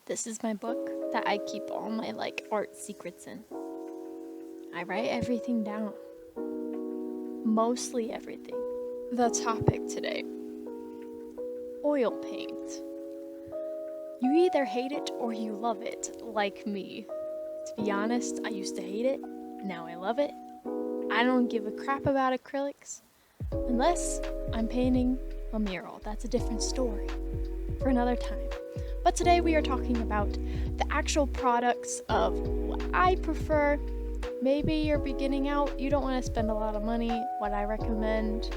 This is my book that I keep all my art secrets in. I write everything down. Mostly everything. The topic today. Oil paint. You either hate it or you love it, like me. To be honest, I used to hate it. Now I love it. I don't give a crap about acrylics. Unless I'm painting a mural. That's a different story for another time. But today we are talking about the actual products of what I prefer. Maybe you're beginning out, you don't want to spend a lot of money, what I recommend,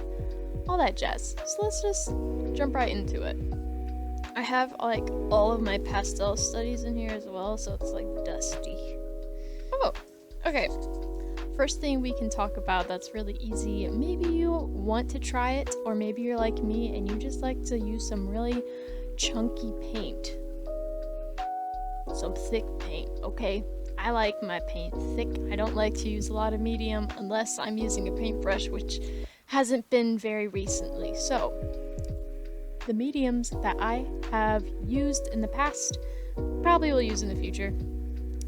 all that jazz. So let's just jump right into it. I have all of my pastel studies in here as well, so it's dusty. Oh, okay. First thing we can talk about that's really easy. Maybe you want to try it, or maybe you're like me and you just like to use some really chunky paint. Some thick paint, okay? I like my paint thick. I don't like to use a lot of medium unless I'm using a paintbrush, which hasn't been very recently. So, the mediums that I have used in the past, probably will use in the future.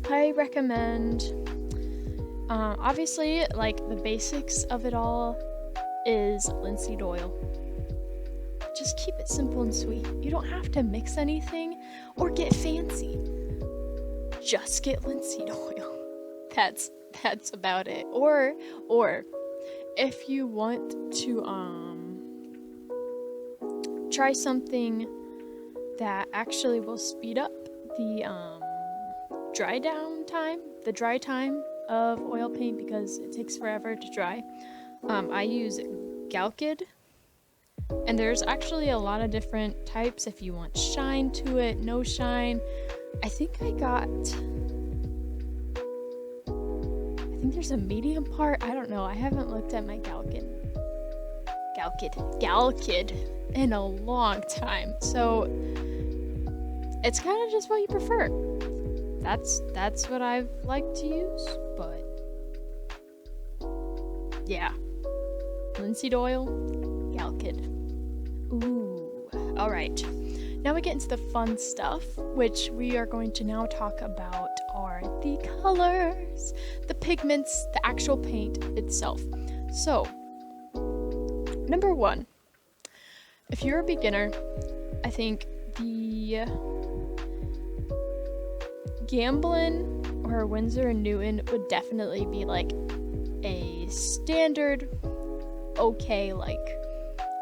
I recommend, obviously, the basics of it all is linseed oil. Just keep it simple and sweet. You don't have to mix anything or get fancy. Just get linseed oil. That's about it. Or if you want to try something that actually will speed up the dry time of oil paint because it takes forever to dry. I use Galkid. And there's actually a lot of different types if you want shine to it, no shine. I think there's a medium part. I don't know. I haven't looked at my Galkid in a long time. So it's kind of just what you prefer. That's what I've liked to use, but yeah. Linseed oil, Galkid. Ooh, all right. Now we get into the fun stuff, which we are going to now talk about are the colors, the pigments, the actual paint itself. So, number one, if you're a beginner, I think the Gamblin or Winsor & Newton would definitely be a standard, okay,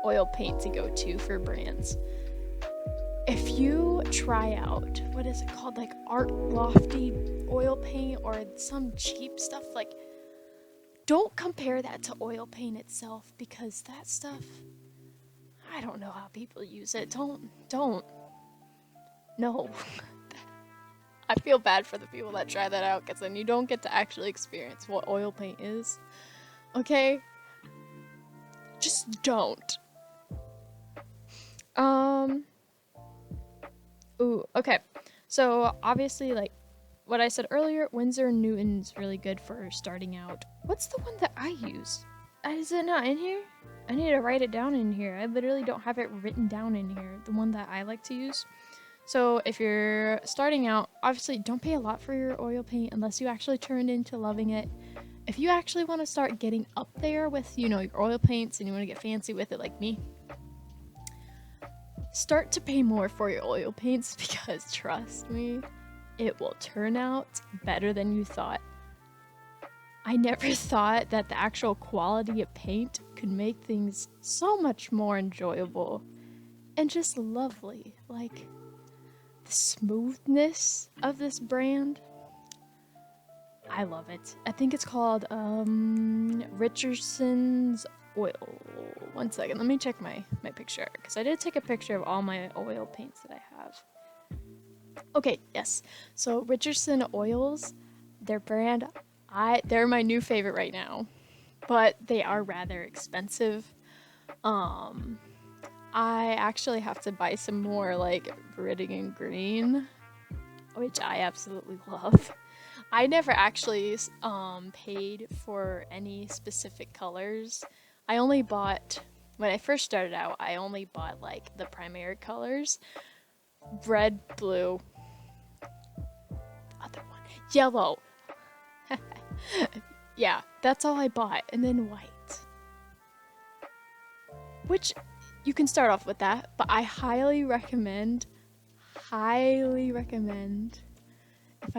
oil paint to go to for brands. If you try out, what is it called, Art Lofty oil paint or some cheap stuff, don't compare that to oil paint itself because that stuff, I don't know how people use it. Don't. No. I feel bad for the people that try that out because then you don't get to actually experience what oil paint is. Okay? Just don't. Ooh, okay. So, obviously, what I said earlier, Winsor & Newton's really good for starting out. What's the one that I use? Is it not in here? I need to write it down in here. I literally don't have it written down in here. The one that I like to use. So, if you're starting out, obviously, don't pay a lot for your oil paint unless you actually turn into loving it. If you actually want to start getting up there with, your oil paints and you want to get fancy with it like me, start to pay more for your oil paints because trust me, it will turn out better than you thought. I never thought that the actual quality of paint could make things so much more enjoyable and just lovely. The smoothness of this brand, I love it. I think it's called Richardson's Oil. One second, let me check my picture because I did take a picture of all my oil paints that I have. Okay, yes. So Richardson Oils, their brand, they're my new favorite right now, but they are rather expensive. I actually have to buy some more Viridian Green, which I absolutely love. I never actually paid for any specific colors. I only bought, when I first started out, the primary colors. Red, blue, Yellow. Yeah, that's all I bought. And then white. Which, you can start off with that, but I highly recommend, if I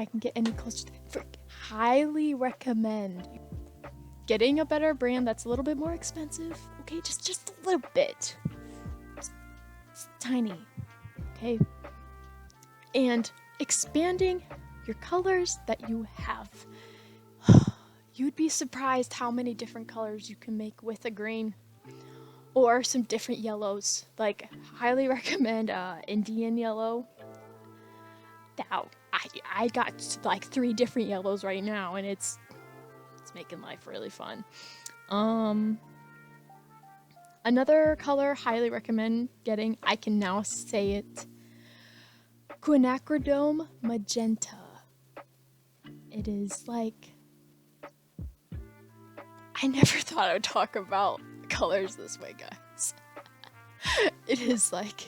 can get any closer to that, highly recommend getting a better brand that's a little bit more expensive. Okay, just a little bit. It's tiny. Okay. And expanding your colors that you have. You'd be surprised how many different colors you can make with a green. Or some different yellows. Like, highly recommend Indian yellow. Now, I got like 3 different yellows right now, and it's making life really fun. Another color highly recommend getting, I can now say it, quinacridone magenta. It is like, I never thought I would talk about colors this way, guys. It is like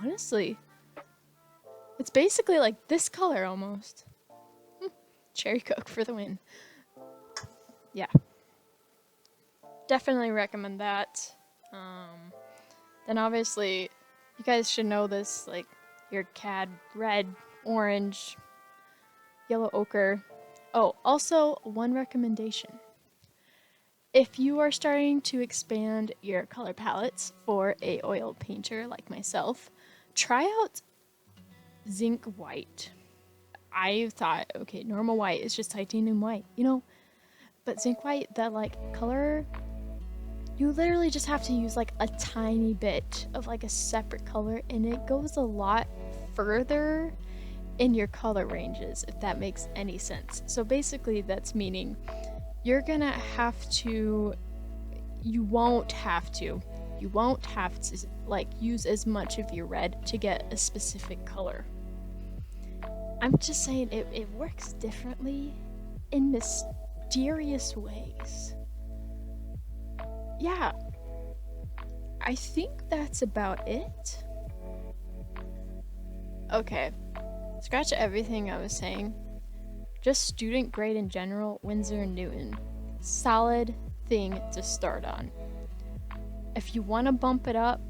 honestly, it's basically like this color almost. Cherry Coke for the win. Yeah. Definitely recommend that. Then obviously, you guys should know this, like your CAD red, orange, yellow ochre. Oh, also one recommendation. If you are starting to expand your color palettes for a oil painter like myself, try out zinc white. I thought, okay, normal white is just titanium white, you know? But zinc white, that like color, you literally just have to use like a tiny bit of like a separate color, and it goes a lot further in your color ranges, if that makes any sense. So basically that's meaning you're gonna have to, you won't have to like use as much of your red to get a specific color. I'm just saying it works differently in mysterious ways. Yeah, I think that's about it. Okay, scratch everything I was saying. Just student grade in general, Winsor & Newton. Solid thing to start on. If you want to bump it up,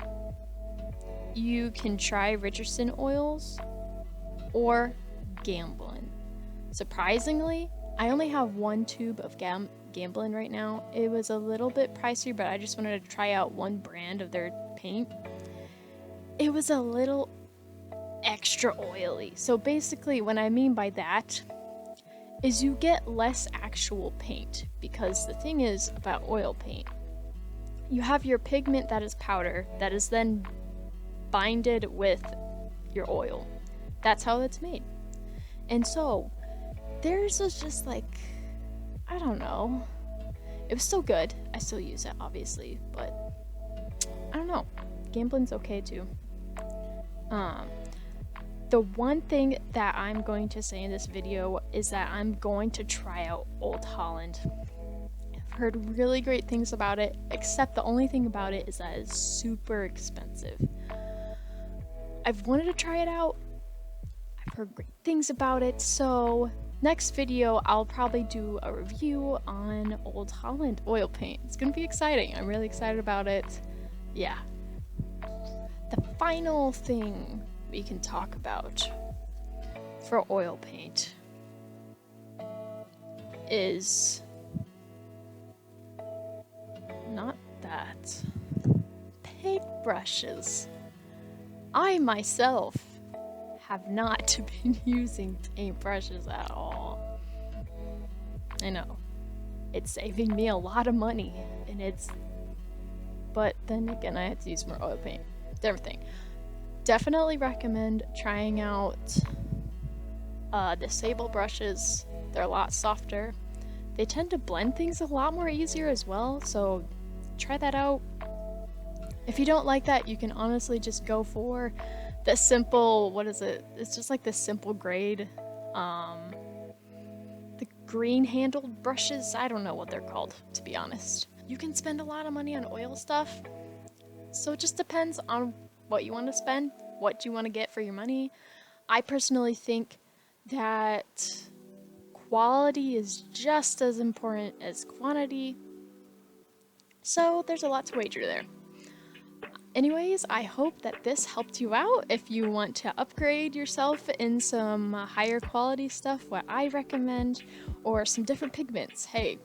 you can try Richardson oils or Gamblin. Surprisingly, I only have 1 tube of Gamblin right now. It was a little bit pricier, but I just wanted to try out one brand of their paint. It was a little extra oily. So basically, what I mean by that is you get less actual paint, because the thing is about oil paint, you have your pigment that is powder that is then binded with your oil. That's how it's made. And so theirs was just like, I don't know, it was still good. I still use it obviously, but I don't know, Gamblin's okay too. The one thing that I'm going to say in this video is that I'm going to try out Old Holland. I've heard really great things about it, except the only thing about it is that it's super expensive. I've wanted to try it out. I've heard great things about it, so next video I'll probably do a review on Old Holland oil paint. It's gonna be exciting. I'm really excited about it. Yeah. The final thing we can talk about for oil paint is not that. Paintbrushes. I myself have not been using paintbrushes at all. I know. It's saving me a lot of money, and but then again, I have to use more oil paint. Everything. Definitely recommend trying out the Sable brushes. They're a lot softer. They tend to blend things a lot more easier as well, so try that out. If you don't like that, you can honestly just go for the simple, what is it? It's just like the simple grade, the green handled brushes. I don't know what they're called, to be honest. You can spend a lot of money on oil stuff, so it just depends on what you want to spend, what you want to get for your money. I personally think that quality is just as important as quantity. So there's a lot to wager there. Anyways, I hope that this helped you out. If you want to upgrade yourself in some higher quality stuff, what I recommend, or some different pigments, hey,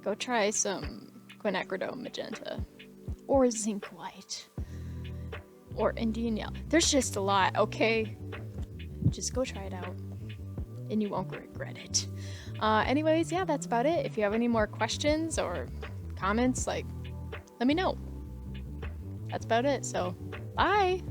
go try some quinacridone magenta, or zinc white, or Indian yellow. There's just a lot, okay? Just go try it out, and you won't regret it. Anyways, yeah, that's about it. If you have any more questions or comments, like, let me know. That's about it, so bye!